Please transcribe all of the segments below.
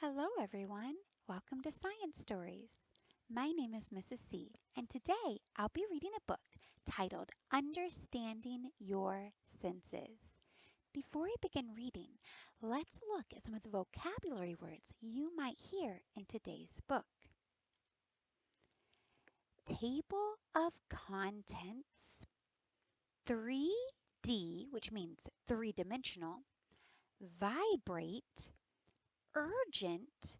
Hello, everyone. Welcome to Science Stories. My name is Mrs. C, and today I'll be reading a book titled Understanding Your Senses. Before we begin reading, let's look at some of the vocabulary words you might hear in today's book. Table of contents, 3D, which means three-dimensional, vibrate, urgent,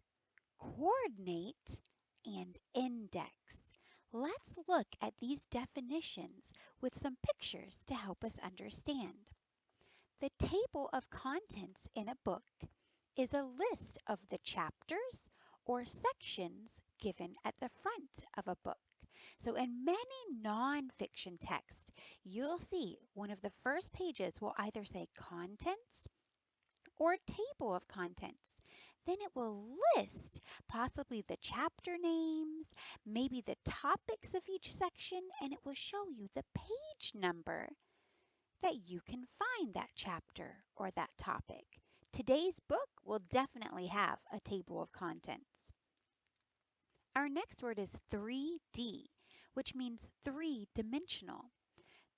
coordinate, and index. Let's look at these definitions with some pictures to help us understand. The table of contents in a book is a list of the chapters or sections given at the front of a book. So in many nonfiction texts, you'll see one of the first pages will either say contents or table of contents. Then it will list possibly the chapter names, maybe the topics of each section, and it will show you the page number that you can find that chapter or that topic. Today's book will definitely have a table of contents. Our next word is 3D, which means three-dimensional.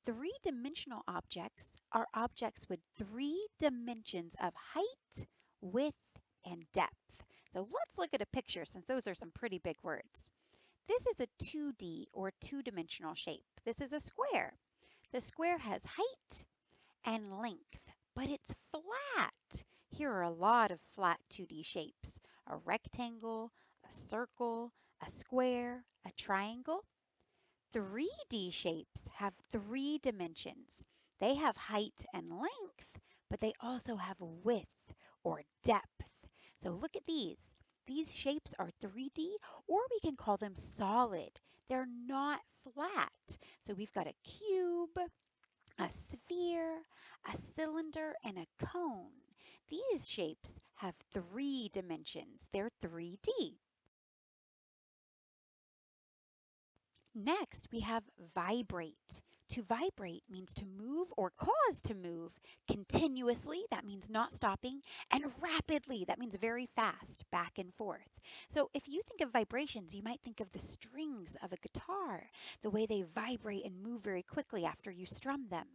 Three-dimensional objects are objects with three dimensions of height, width, and depth. So let's look at a picture since those are some pretty big words. This is a 2D or two-dimensional shape. This is a square. The square has height and length, but it's flat. Here are a lot of flat 2D shapes: a rectangle, a circle, a square, a triangle. 3D shapes have three dimensions. They have height and length, but they also have width or depth. So look at these. These shapes are 3D, or we can call them solid. They're not flat. So we've got a cube, a sphere, a cylinder, and a cone. These shapes have three dimensions. They're 3D. Next, we have vibrate. To vibrate means to move or cause to move continuously, that means not stopping, and rapidly, that means very fast, back and forth. So if you think of vibrations, you might think of the strings of a guitar, the way they vibrate and move very quickly after you strum them.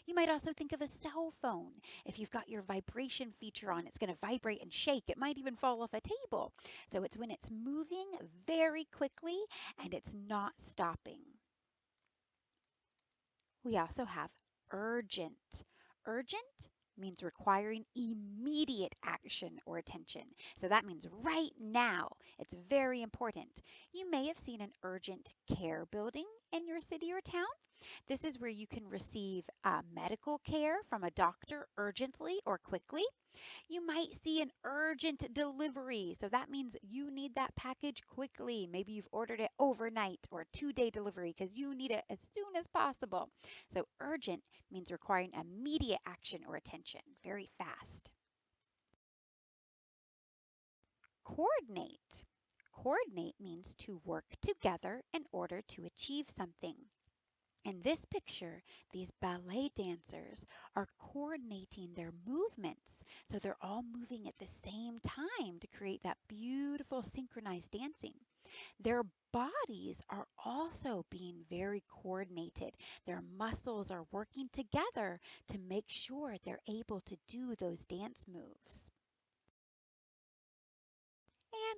You might also think of a cell phone. If you've got your vibration feature on, it's going to vibrate and shake. It might even fall off a table. So it's when it's moving very quickly and it's not stopping. We also have urgent. Urgent means requiring immediate action or attention. So that means right now. It's very important. You may have seen an urgent care building in your city or town. This is where you can receive medical care from a doctor urgently or quickly. You might see an urgent delivery. So that means you need that package quickly. Maybe you've ordered it overnight or 2-day delivery because you need it as soon as possible. So urgent means requiring immediate action or attention, very fast. Coordinate. Coordinate means to work together in order to achieve something. In this picture, these ballet dancers are coordinating their movements. So they're all moving at the same time to create that beautiful synchronized dancing. Their bodies are also being very coordinated. Their muscles are working together to make sure they're able to do those dance moves.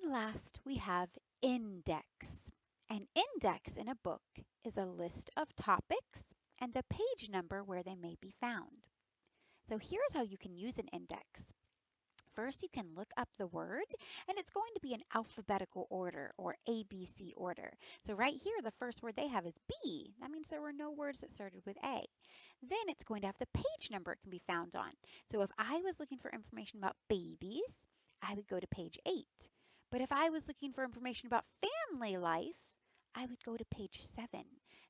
And last, we have index. An index in a book is a list of topics and the page number where they may be found. So here's how you can use an index. First, you can look up the word, and it's going to be in alphabetical order or ABC order. So right here, the first word they have is B. That means there were no words that started with A. Then it's going to have the page number it can be found on. So if I was looking for information about babies, I would go to page 8. But if I was looking for information about family life, I would go to page 7.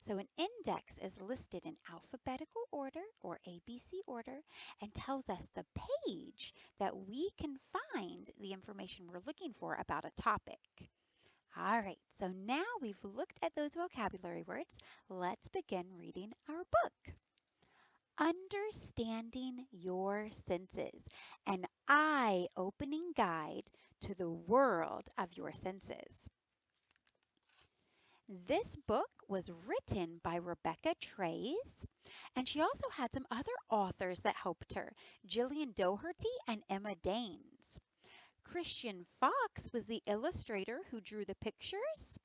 So an index is listed in alphabetical order or ABC order and tells us the page that we can find the information we're looking for about a topic. All right, so now we've looked at those vocabulary words, let's begin reading our book. Understanding Your Senses, an eye-opening guide to the world of your senses. This book was written by Rebecca Treyz, and she also had some other authors that helped her, Gillian Doherty and Emma Daines. Christian Fox was the illustrator who drew the pictures,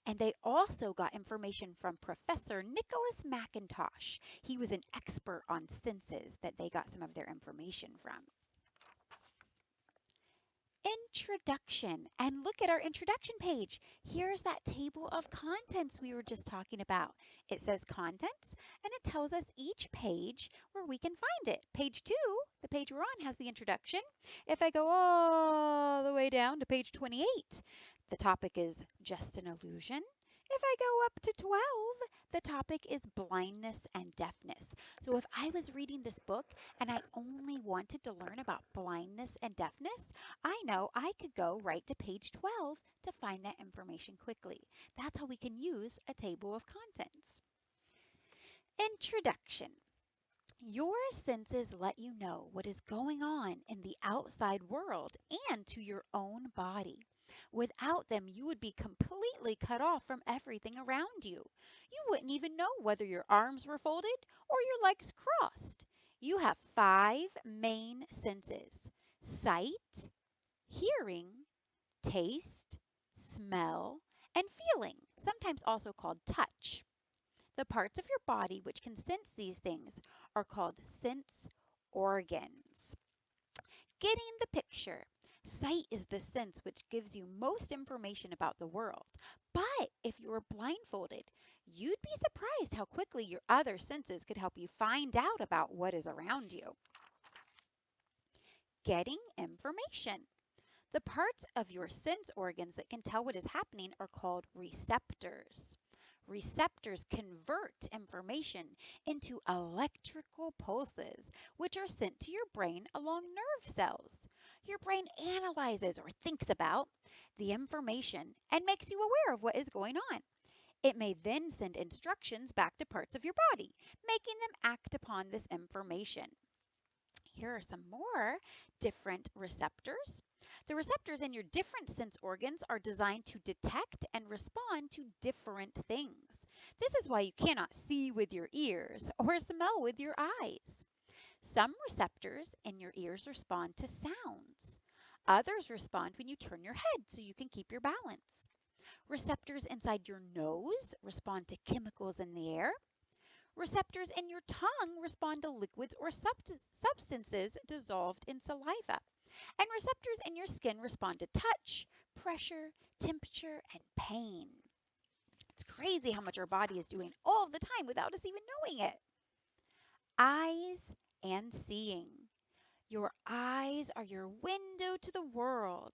and they also got information from Professor Nicholas McIntosh. He was an expert on senses that they got some of their information from. Introduction. And look at our introduction page. Here's that table of contents we were just talking about. It says contents and it tells us each page where we can find it. Page 2, the page we're on, has the introduction. If I go all the way down to page 28, the topic is just an illusion. If I go up to 12, the topic is blindness and deafness. So if I was reading this book and I only wanted to learn about blindness and deafness, I know I could go right to page 12 to find that information quickly. That's how we can use a table of contents. Introduction. Your senses let you know what is going on in the outside world and to your own body. Without them, you would be completely cut off from everything around you. You wouldn't even know whether your arms were folded or your legs crossed. You have 5 main senses: sight, hearing, taste, smell, and feeling, sometimes also called touch. The parts of your body which can sense these things are called sense organs. Getting the picture. Sight is the sense which gives you most information about the world. But if you were blindfolded, you'd be surprised how quickly your other senses could help you find out about what is around you. Getting information. The parts of your sense organs that can tell what is happening are called receptors. Receptors convert information into electrical pulses, which are sent to your brain along nerve cells. Your brain analyzes or thinks about the information and makes you aware of what is going on. It may then send instructions back to parts of your body, making them act upon this information. Here are some more different receptors. The receptors in your different sense organs are designed to detect and respond to different things. This is why you cannot see with your ears or smell with your eyes. Some receptors in your ears respond to sounds. Others respond when you turn your head so you can keep your balance. Receptors inside your nose respond to chemicals in the air. Receptors in your tongue respond to liquids or substances dissolved in saliva. And receptors in your skin respond to touch, pressure, temperature, and pain. It's crazy how much our body is doing all the time without us even knowing it. Eyes and seeing. Your eyes are your window to the world.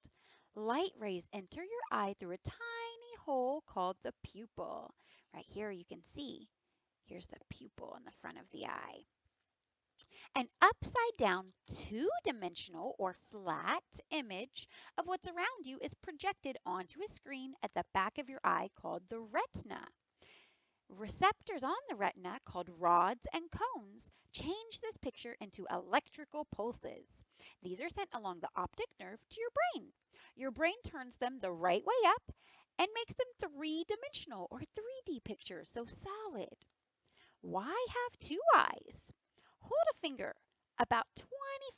Light rays enter your eye through a tiny hole called the pupil. Right here you can see. Here's the pupil in the front of the eye. An upside down, two-dimensional or flat image of what's around you is projected onto a screen at the back of your eye called the retina. Receptors on the retina, called rods and cones, change this picture into electrical pulses. These are sent along the optic nerve to your brain. Your brain turns them the right way up and makes them three-dimensional or 3D pictures, so solid. Why have two eyes? Hold a finger about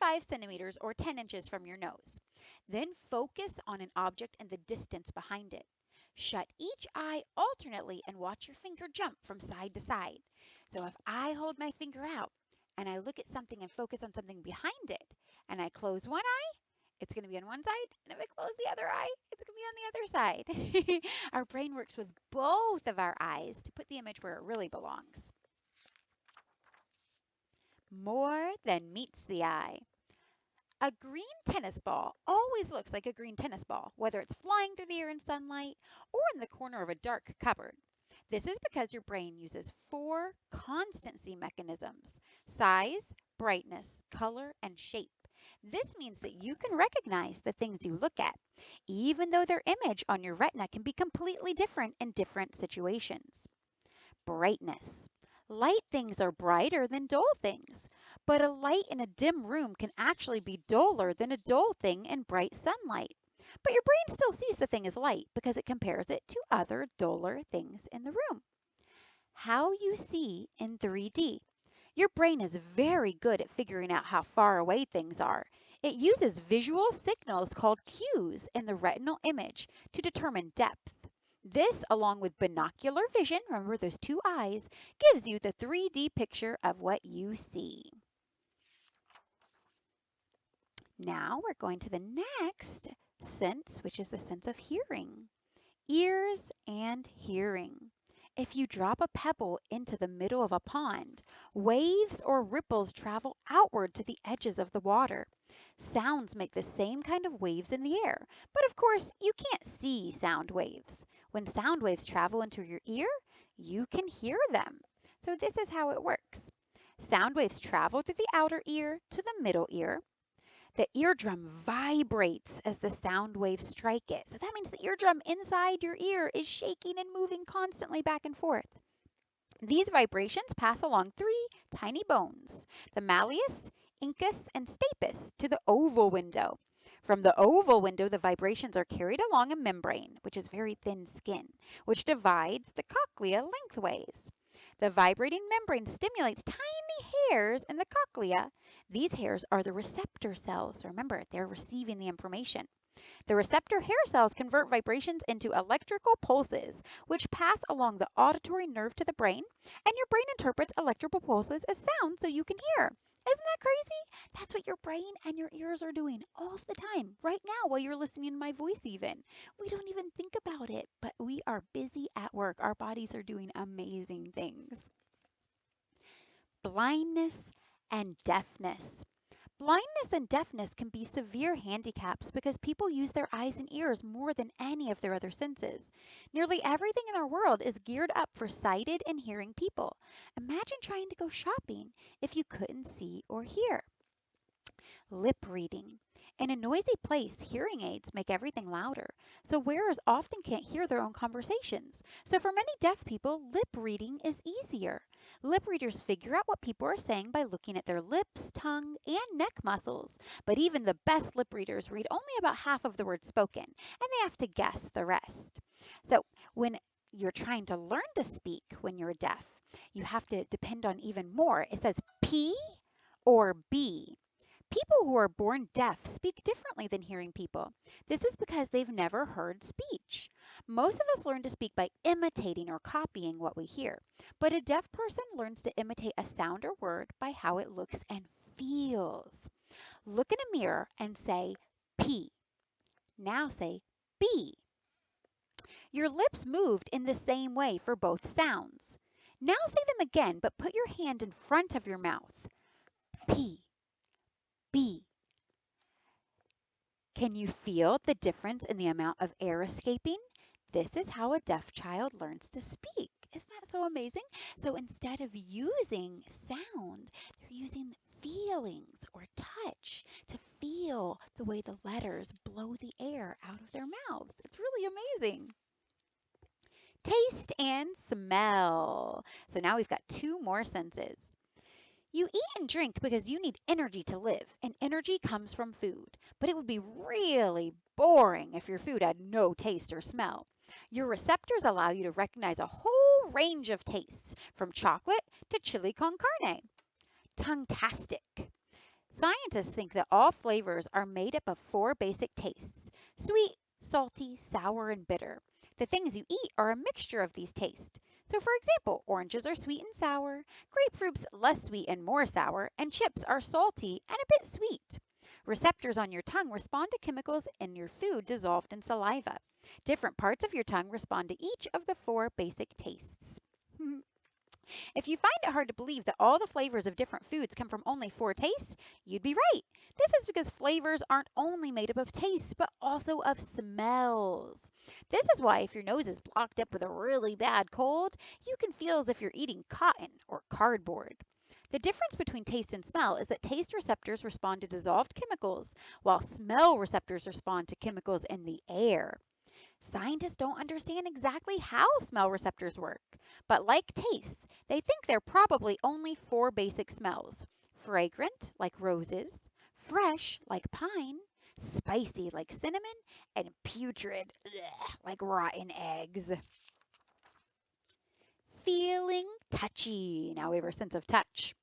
25 centimeters or 10 inches from your nose. Then focus on an object in the distance behind it. Shut each eye alternately and watch your finger jump from side to side. So if I hold my finger out and I look at something and focus on something behind it, and I close one eye, it's going to be on one side, and if I close the other eye, it's going to be on the other side. Our brain works with both of our eyes to put the image where it really belongs. More than meets the eye. A green tennis ball always looks like a green tennis ball, whether it's flying through the air in sunlight or in the corner of a dark cupboard. This is because your brain uses 4 constancy mechanisms: size, brightness, color, and shape. This means that you can recognize the things you look at, even though their image on your retina can be completely different in different situations. Brightness. Light things are brighter than dull things, but a light in a dim room can actually be duller than a dull thing in bright sunlight. But your brain still sees the thing as light because it compares it to other duller things in the room. How you see in 3D. Your brain is very good at figuring out how far away things are. It uses visual signals called cues in the retinal image to determine depth. This, along with binocular vision, remember those two eyes, gives you the 3D picture of what you see. Now we're going to the next sense, which is the sense of hearing. Ears and hearing. If you drop a pebble into the middle of a pond, waves or ripples travel outward to the edges of the water. Sounds make the same kind of waves in the air, but of course you can't see sound waves. When sound waves travel into your ear, you can hear them. So this is how it works. Sound waves travel through the outer ear to the middle ear. The eardrum vibrates as the sound waves strike it. So that means the eardrum inside your ear is shaking and moving constantly back and forth. These vibrations pass along three tiny bones, the malleus, incus, and stapes, to the oval window. From the oval window, the vibrations are carried along a membrane, which is very thin skin, which divides the cochlea lengthways. The vibrating membrane stimulates tiny hairs in the cochlea. These hairs are the receptor cells. So remember, they're receiving the information. The receptor hair cells convert vibrations into electrical pulses, which pass along the auditory nerve to the brain, and your brain interprets electrical pulses as sound so you can hear. Isn't that crazy? That's what your brain and your ears are doing all the time, right now, while you're listening to my voice even. We don't even think about it, but we are busy at work. Our bodies are doing amazing things. Blindness and deafness. Blindness and deafness can be severe handicaps because people use their eyes and ears more than any of their other senses. Nearly everything in our world is geared up for sighted and hearing people. Imagine trying to go shopping if you couldn't see or hear. Lip reading. In a noisy place, hearing aids make everything louder, so wearers often can't hear their own conversations. So for many deaf people, lip reading is easier. Lip readers figure out what people are saying by looking at their lips, tongue, and neck muscles. But even the best lip readers read only about half of the words spoken, and they have to guess the rest. So when you're trying to learn to speak when you're deaf, you have to depend on even more. It says P or B. People who are born deaf speak differently than hearing people. This is because they've never heard speech. Most of us learn to speak by imitating or copying what we hear, but a deaf person learns to imitate a sound or word by how it looks and feels. Look in a mirror and say P. Now say B. Your lips moved in the same way for both sounds. Now say them again, but put your hand in front of your mouth. P, B. Can you feel the difference in the amount of air escaping? This is how a deaf child learns to speak. Isn't that so amazing? So instead of using sound, they're using feelings or touch to feel the way the letters blow the air out of their mouths. It's really amazing. Taste and smell. So now we've got two more senses. You eat and drink because you need energy to live, and energy comes from food. But it would be really boring if your food had no taste or smell. Your receptors allow you to recognize a whole range of tastes, from chocolate to chili con carne. Tongue-tastic. Scientists think that all flavors are made up of four basic tastes: sweet, salty, sour, and bitter. The things you eat are a mixture of these tastes. So, for example, oranges are sweet and sour, grapefruit's less sweet and more sour, and chips are salty and a bit sweet. Receptors on your tongue respond to chemicals in your food dissolved in saliva. Different parts of your tongue respond to each of the four basic tastes. If you find it hard to believe that all the flavors of different foods come from only four tastes, you'd be right. This is because flavors aren't only made up of tastes, but also of smells. This is why if your nose is blocked up with a really bad cold, you can feel as if you're eating cotton or cardboard. The difference between taste and smell is that taste receptors respond to dissolved chemicals, while smell receptors respond to chemicals in the air. Scientists don't understand exactly how smell receptors work, but like taste, they think there are probably only four basic smells: fragrant, like roses; fresh, like pine; spicy like cinnamon, and putrid like rotten eggs. Feeling touchy. Now we have our sense of touch.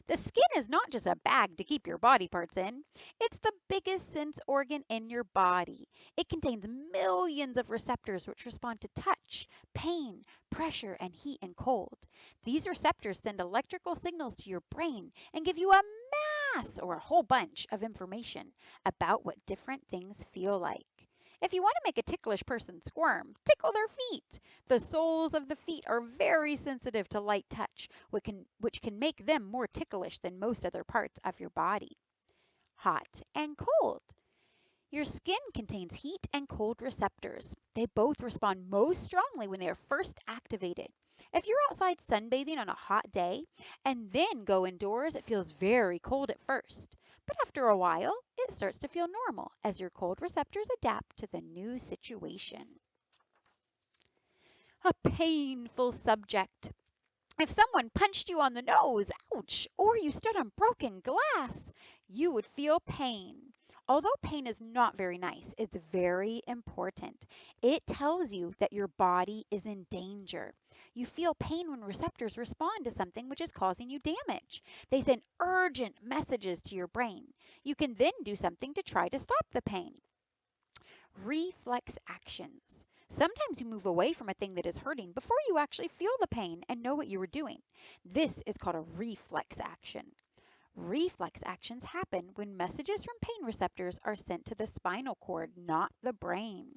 The skin is not just a bag to keep your body parts in, it's the biggest sense organ in your body. It contains millions of receptors which respond to touch, pain, pressure, and heat and cold. These receptors send electrical signals to your brain and give you a mass or a whole bunch of information about what different things feel like. If you want to make a ticklish person squirm, tickle their feet. The soles of the feet are very sensitive to light touch, which can make them more ticklish than most other parts of your body. Hot and cold. Your skin contains heat and cold receptors. They both respond most strongly when they are first activated. If you're outside sunbathing on a hot day and then go indoors, it feels very cold at first. But after a while, it starts to feel normal as your cold receptors adapt to the new situation. A painful subject. If someone punched you on the nose, ouch, or you stood on broken glass, you would feel pain. Although pain is not very nice, it's very important. It tells you that your body is in danger. You feel pain when receptors respond to something which is causing you damage. They send urgent messages to your brain. You can then do something to try to stop the pain. Reflex actions. Sometimes you move away from a thing that is hurting before you actually feel the pain and know what you were doing. This is called a reflex action. Reflex actions happen when messages from pain receptors are sent to the spinal cord, not the brain.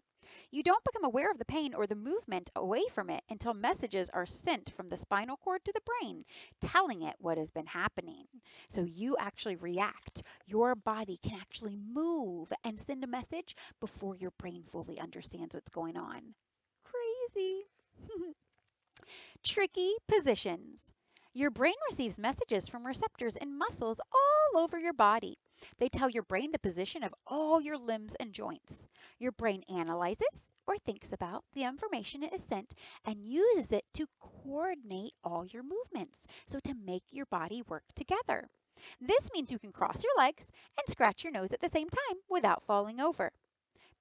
You don't become aware of the pain or the movement away from it until messages are sent from the spinal cord to the brain, telling it what has been happening. So you actually react. Your body can actually move and send a message before your brain fully understands what's going on. Crazy. Tricky positions. Your brain receives messages from receptors in muscles all over your body. They tell your brain the position of all your limbs and joints. Your brain analyzes or thinks about the information it is sent and uses it to coordinate all your movements, so to make your body work together. This means you can cross your legs and scratch your nose at the same time without falling over.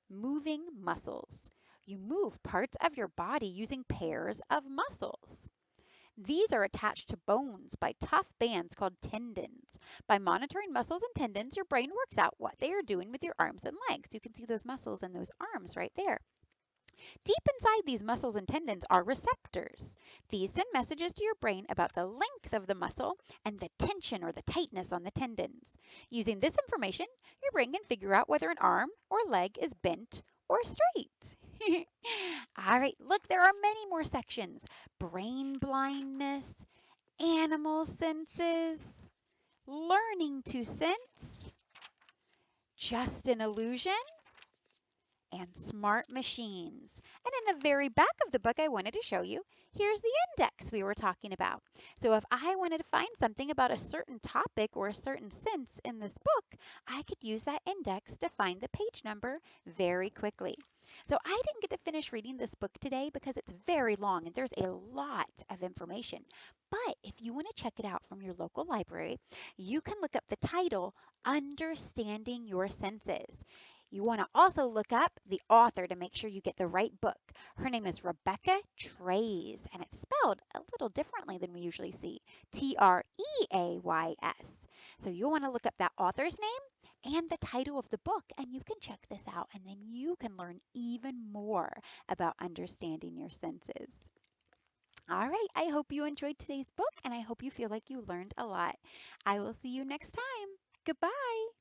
Moving muscles. You move parts of your body using pairs of muscles. These are attached to bones by tough bands called tendons. By monitoring muscles and tendons, your brain works out what they are doing with your arms and legs. You can see those muscles and those arms right there. Deep inside these muscles and tendons are receptors. These send messages to your brain about the length of the muscle and the tension or the tightness on the tendons. Using this information, your brain can figure out whether an arm or leg is bent or straight. All right, look, there are many more sections. Brain blindness, animal senses, learning to sense, just an illusion, and smart machines. And in the very back of the book I wanted to show you, here's the index we were talking about. So if I wanted to find something about a certain topic or a certain sense in this book, I could use that index to find the page number very quickly. So I didn't get to finish reading this book today because it's very long and there's a lot of information. But if you want to check it out from your local library, you can look up the title, Understanding Your Senses. You want to also look up the author to make sure you get the right book. Her name is Rebecca Treays, and it's spelled a little differently than we usually see, Treays. So you'll want to look up that author's name and the title of the book, and you can check this out, and then you can learn even more about understanding your senses. All right, I hope you enjoyed today's book, and I hope you feel like you learned a lot. I will see you next time. Goodbye.